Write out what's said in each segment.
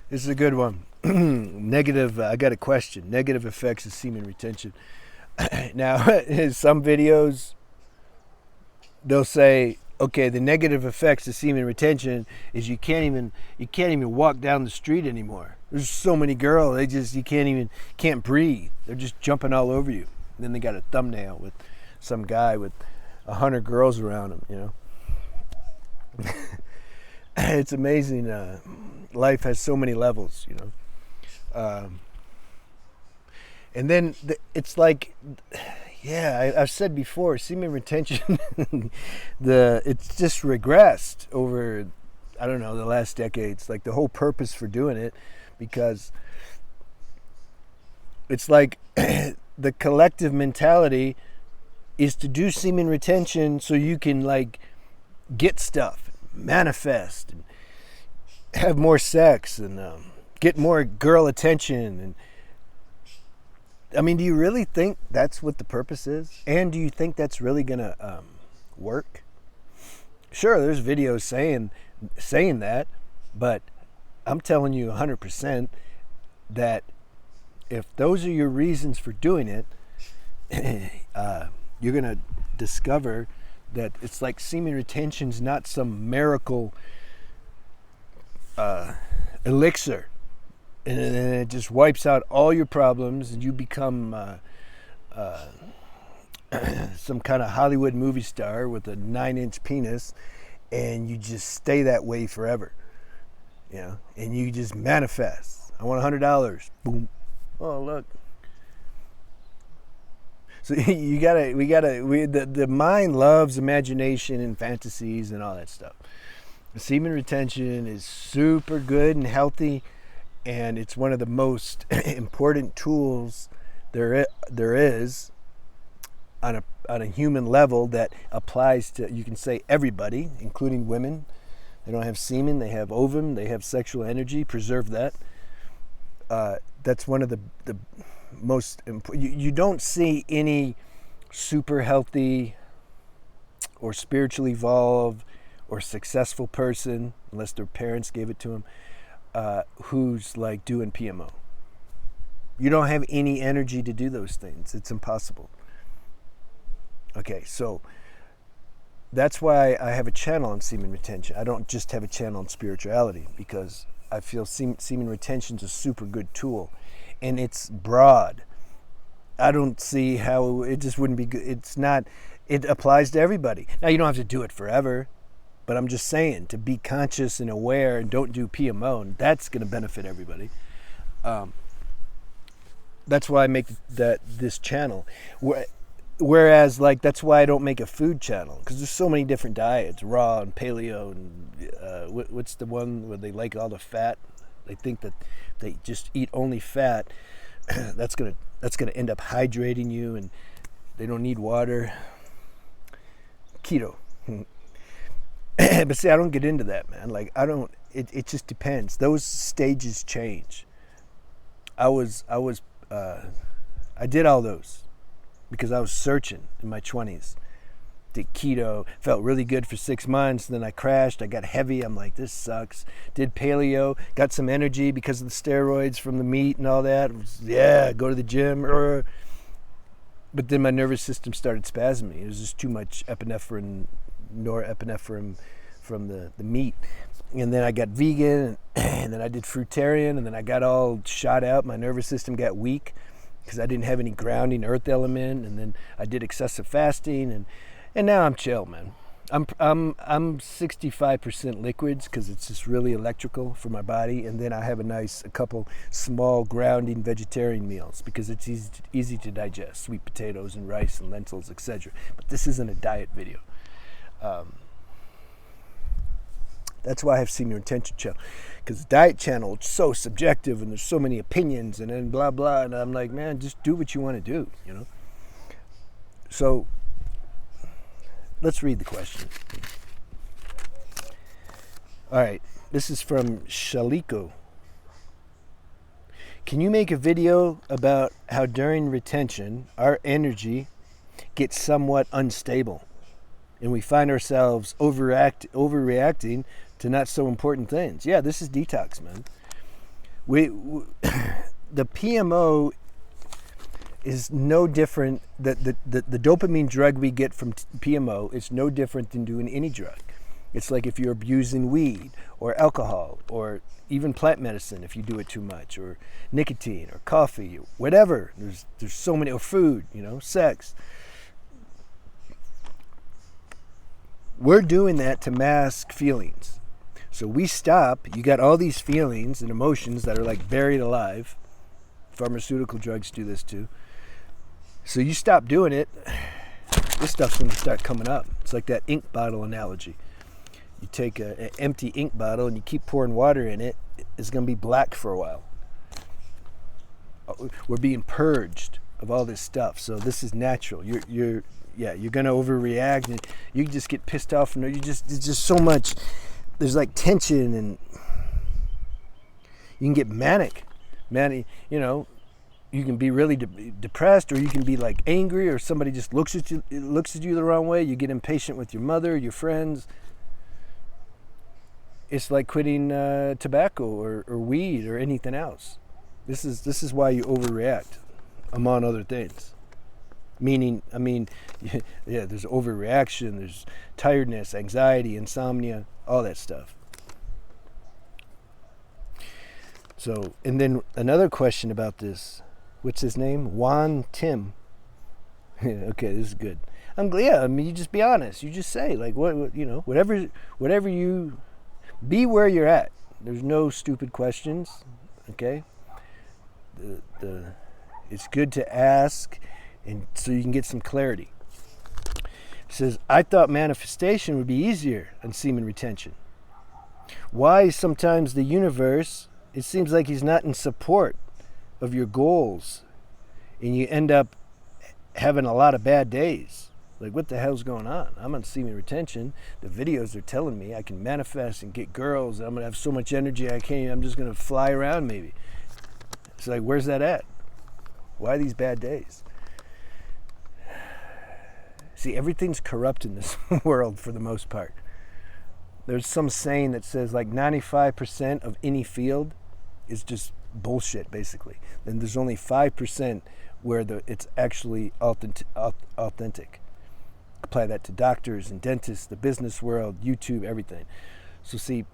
This is a good one. Negative. I got a question. Negative effects of semen retention. Now, in some videos, they'll say, okay, the negative effects of semen retention is you can't even walk down the street anymore. There's so many girls, you can't breathe. They're just jumping all over you. And then they got a thumbnail with some guy with 100 girls around him. It's amazing. Life has so many levels. And then it's like, yeah, I've said before, semen retention, it's just regressed over, I don't know, the last decades. Like the whole purpose for doing it, because it's like the collective mentality is to do semen retention so you can like get stuff, manifest, and have more sex, and get more girl attention. And I mean, do you really think that's what the purpose is? And do you think that's really gonna work? Sure, there's videos saying that, but I'm telling you 100% that if those are your reasons for doing it, you're gonna discover that it's like semen retention's not some miracle elixir, and it just wipes out all your problems, and you become some kind of Hollywood movie star with a 9-inch penis, and you just stay that way forever, and you just manifest. I want $100. Boom. Oh, look. So the mind loves imagination and fantasies and all that stuff. Semen retention is super good and healthy, and it's one of the most important tools there is on a human level that applies to, you can say, everybody, including women. They don't have semen, they have ovum, they have sexual energy. Preserve that. That's one of the most important. You don't see any super healthy or spiritually evolved or successful person, unless their parents gave it to them, who's like doing PMO. You don't have any energy to do those things. It's impossible. Okay, so that's why I have a channel on semen retention. I don't just have a channel on spirituality, because I feel semen retention is a super good tool, and it's broad. I don't see how it just wouldn't be good. It's not. It applies to everybody. Now, you don't have to do it forever, but I'm just saying, to be conscious and aware and don't do PMO, and that's going to benefit everybody. That's why I make this channel. Whereas, like, that's why I don't make a food channel, because there's so many different diets, raw and paleo, and what's the one where they like all the fat? They think that they just eat only fat. That's gonna end up hydrating you, and they don't need water. Keto. But see, I don't get into that, man. Like, I don't. It just depends. Those stages change. I did all those because I was searching in my 20s. Did keto, felt really good for 6 months, and then I crashed. I got heavy. I'm like, this sucks. Did paleo, got some energy because of the steroids from the meat and all that. Yeah, go to the gym. But then my nervous system started spasming. It was just too much epinephrine, norepinephrine from the meat. And then I got vegan, and then I did fruitarian, and then I got all shot out. My nervous system got weak because I didn't have any grounding earth element. And then I did excessive fasting, and now I'm chill, man. I'm 65% liquids because it's just really electrical for my body, and then I have a couple small grounding vegetarian meals because it's easy to digest, sweet potatoes and rice and lentils, etc. But this isn't a diet video. That's why I have semen retention channel, because the diet channel, it's so subjective and there's so many opinions and then blah blah, and I'm like, man, just do what you want to do, So let's read the question. All right, this is from Shaliko. Can you make a video about how during retention our energy gets somewhat unstable and we find ourselves overreacting to not so important things? Yeah, this is detox, man. The PMO is no different. The dopamine drug we get from PMO is no different than doing any drug. It's like if you're abusing weed or alcohol or even plant medicine if you do it too much, or nicotine or coffee, whatever. There's so many, or food, sex. We're doing that to mask feelings. So we stop, you got all these feelings and emotions that are like buried alive. Pharmaceutical drugs do this too. So you stop doing it, this stuff's going to start coming up. It's like that ink bottle analogy. You take an empty ink bottle and you keep pouring water in it, it's going to be black for a while. We're being purged of all this stuff. So this is natural. You're going to overreact, and you just get pissed off, and there's just so much. There's like tension, and you can get manic. You can be really depressed, or you can be like angry, or somebody just looks at you the wrong way. You get impatient with your mother, your friends. It's like quitting tobacco or weed or anything else. This is why you overreact, among other things. There's overreaction, there's tiredness, anxiety, insomnia, all that stuff. So, and then another question about this. What's his name? Juan Tim. Okay, this is good. You just be honest. You just say, like, whatever you, be where you're at. There's no stupid questions, okay? It's good to ask, and so you can get some clarity. It says, I thought manifestation would be easier than semen retention. Why sometimes the universe, it seems like he's not in support of your goals, and you end up having a lot of bad days. Like, what the hell's going on? I'm on semen retention. The videos are telling me I can manifest and get girls. I'm going to have so much energy I'm just going to fly around maybe. It's like, where's that at? Why these bad days? See, everything's corrupt in this world for the most part. There's some saying that says like 95% of any field is just bullshit, basically. Then there's only 5% where it's actually authentic. Apply that to doctors and dentists, the business world, YouTube, everything. So see,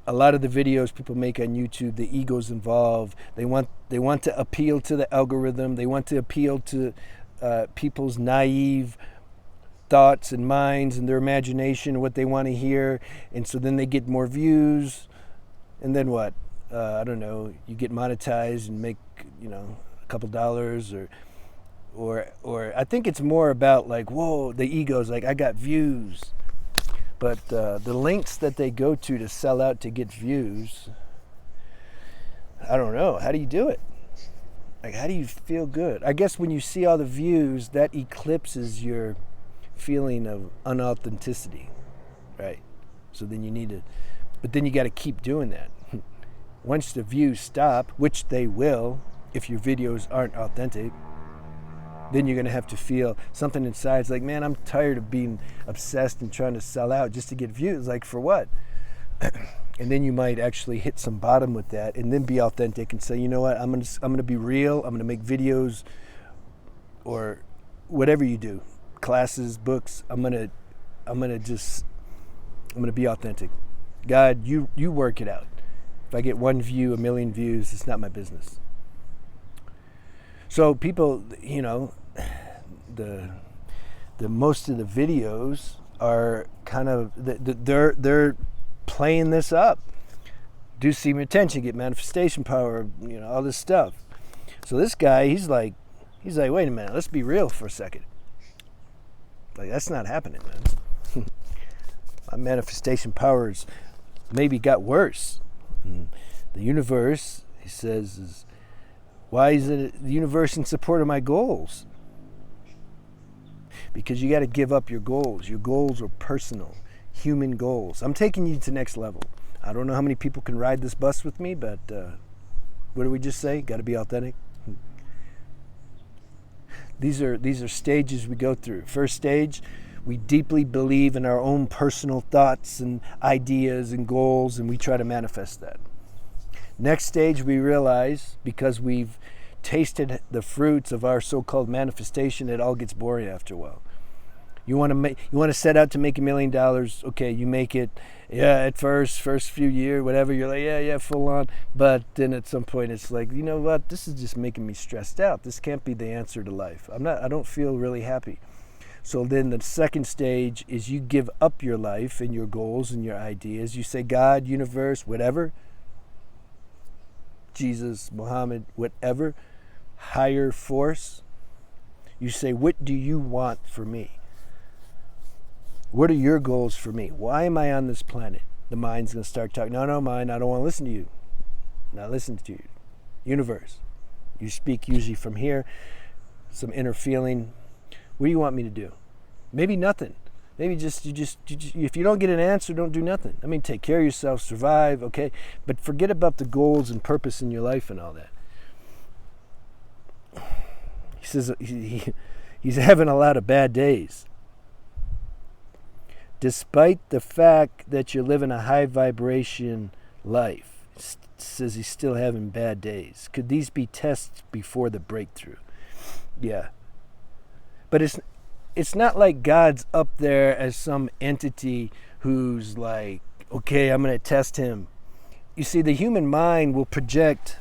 a lot of the videos people make on YouTube, the ego's involved. They want to appeal to the algorithm. They want to appeal to people's naive thoughts and minds and their imagination, what they want to hear. And so then they get more views. And then what? I don't know. You get monetized and make, a couple dollars, or I think it's more about like, whoa, the ego's like, I got views. But the links that they go to sell out to get views, I don't know. How do you do it? Like, how do you feel good? I guess when you see all the views, that eclipses your feeling of unauthenticity, right? So then but then you got to keep doing that. Once the views stop, which they will if your videos aren't authentic, then you're going to have to feel something inside. It's like, man, I'm tired of being obsessed and trying to sell out just to get views. Like, for what? And then you might actually hit some bottom with that, and then be authentic and say, you know what, I'm going to be real. I'm going to make videos, or whatever you do, classes, books. I'm going to be authentic. God, you work it out. If I get 1 view, 1 million views, it's not my business. So people, the most of the videos are kind of, they're playing this up. Do semen retention, get manifestation power, all this stuff. So this guy, he's like, wait a minute, let's be real for a second. Like, that's not happening, man. My manifestation powers maybe got worse. And the universe, he says, why is the universe in support of my goals? Because you got to give up your goals. Your goals are personal, human goals. I'm taking you to next level. I don't know how many people can ride this bus with me, but what did we just say? Got to be authentic. These are stages we go through. First stage, we deeply believe in our own personal thoughts and ideas and goals, and we try to manifest that. Next stage, we realize, because we've tasted the fruits of our so-called manifestation, it all gets boring after a while. You want to set out to make $1 million. Okay, you make it. Yeah, at first few years, whatever. You're like, yeah, full on. But then at some point, it's like, you know what? This is just making me stressed out. This can't be the answer to life. I don't feel really happy. So then the second stage is you give up your life and your goals and your ideas. You say, God, universe, whatever, Jesus, Muhammad, whatever, higher force. You say, what do you want for me? What are your goals for me? Why am I on this planet? The mind's going to start talking. No, mind, I don't want to listen to you. Not listen to you. Universe. You speak usually from here, some inner feeling. What do you want me to do? Maybe nothing. Maybe just if you don't get an answer, don't do nothing. I mean, take care of yourself, survive, okay? But forget about the goals and purpose in your life and all that. He says he's having a lot of bad days. Despite the fact that you're living a high vibration life, says he's still having bad days. Could these be tests before the breakthrough? Yeah. But it's not like God's up there as some entity who's like, okay, I'm going to test him. You see, the human mind will project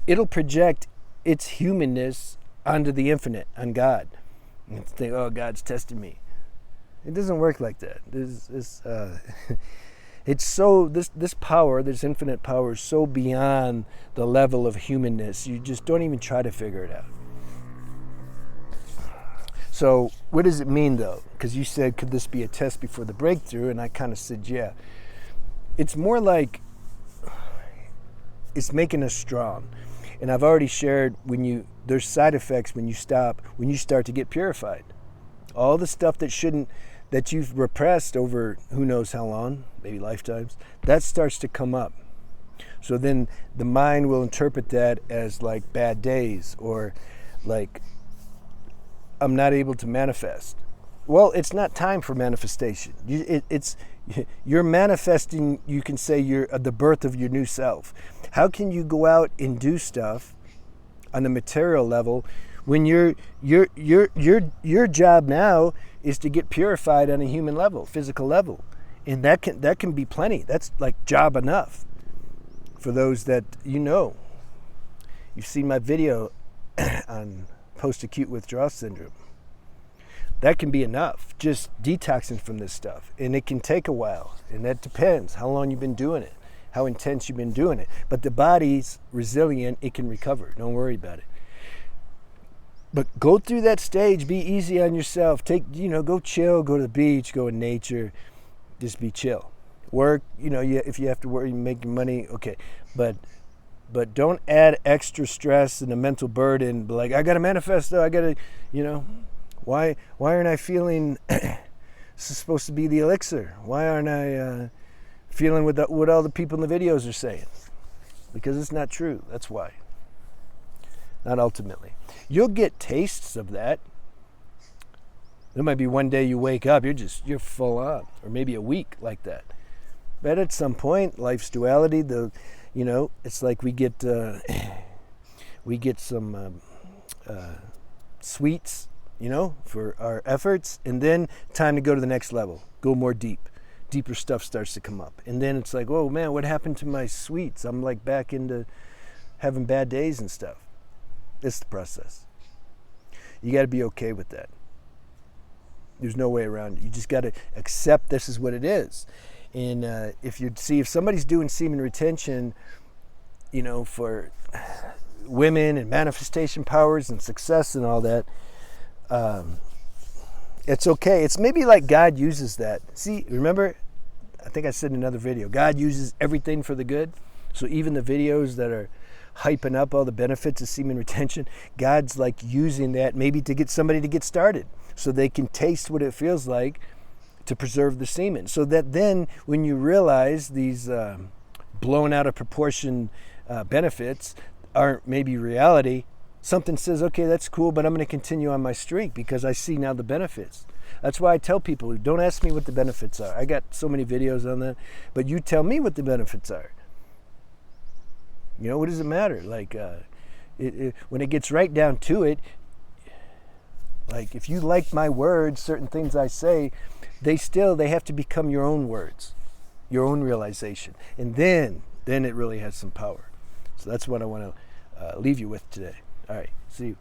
its humanness onto the infinite, on God. And think, oh, God's testing me. It doesn't work like that. This power, this infinite power, is so beyond the level of humanness. You just don't even try to figure it out. So what does it mean, though? Because you said, could this be a test before the breakthrough? And I kind of said, yeah. It's more like it's making us strong. And I've already shared, there's side effects when you start to get purified. All the stuff that you've repressed over who knows how long, maybe lifetimes, that starts to come up. So then the mind will interpret that as like bad days, or like I'm not able to manifest. Well, it's not time for manifestation. You're manifesting, you can say, you're the birth of your new self. How can you go out and do stuff on the material level when your job now is to get purified on a human level, physical level? And that can be plenty. That's like job enough for those that you've seen my video on post-acute withdrawal syndrome. That can be enough, just detoxing from this stuff. And it can take a while, and that depends how long you've been doing it, how intense you've been doing it. But the body's resilient, it can recover. Don't worry about it. But go through that stage, be easy on yourself. Go chill, go to the beach, go in nature, just be chill. Work, if you have to work, you make your money, okay. But don't add extra stress and a mental burden. But like, I got to manifest, though. I got to, why aren't I feeling, this is supposed to be the elixir. Why aren't I feeling what all the people in the videos are saying? Because it's not true. That's why. Not ultimately. You'll get tastes of that. There might be one day you wake up, you're full on, or maybe a week like that. But at some point, life's duality, it's like we get some sweets, for our efforts, and then time to go to the next level, go more deep. Deeper stuff starts to come up. And then it's like, oh man, what happened to my sweets? I'm like back into having bad days and stuff. It's the process. You got to be okay with that. There's no way around it. You just got to accept this is what it is. And if somebody's doing semen retention, for women and manifestation powers and success and all that, it's okay. It's maybe like God uses that. See, remember, I think I said in another video, God uses everything for the good. So even the videos that are hyping up all the benefits of semen retention, God's like using that maybe to get somebody to get started so they can taste what it feels like to preserve the semen. So that then when you realize these blown out of proportion benefits aren't maybe reality, something says, okay, that's cool, but I'm going to continue on my streak because I see now the benefits. That's why I tell people, don't ask me what the benefits are. I got so many videos on that, but you tell me what the benefits are. You know, what does it matter? Like, when it gets right down to it, like if you like my words, certain things I say, they have to become your own words, your own realization, and then it really has some power. So that's what I want to leave you with today. All right, see you.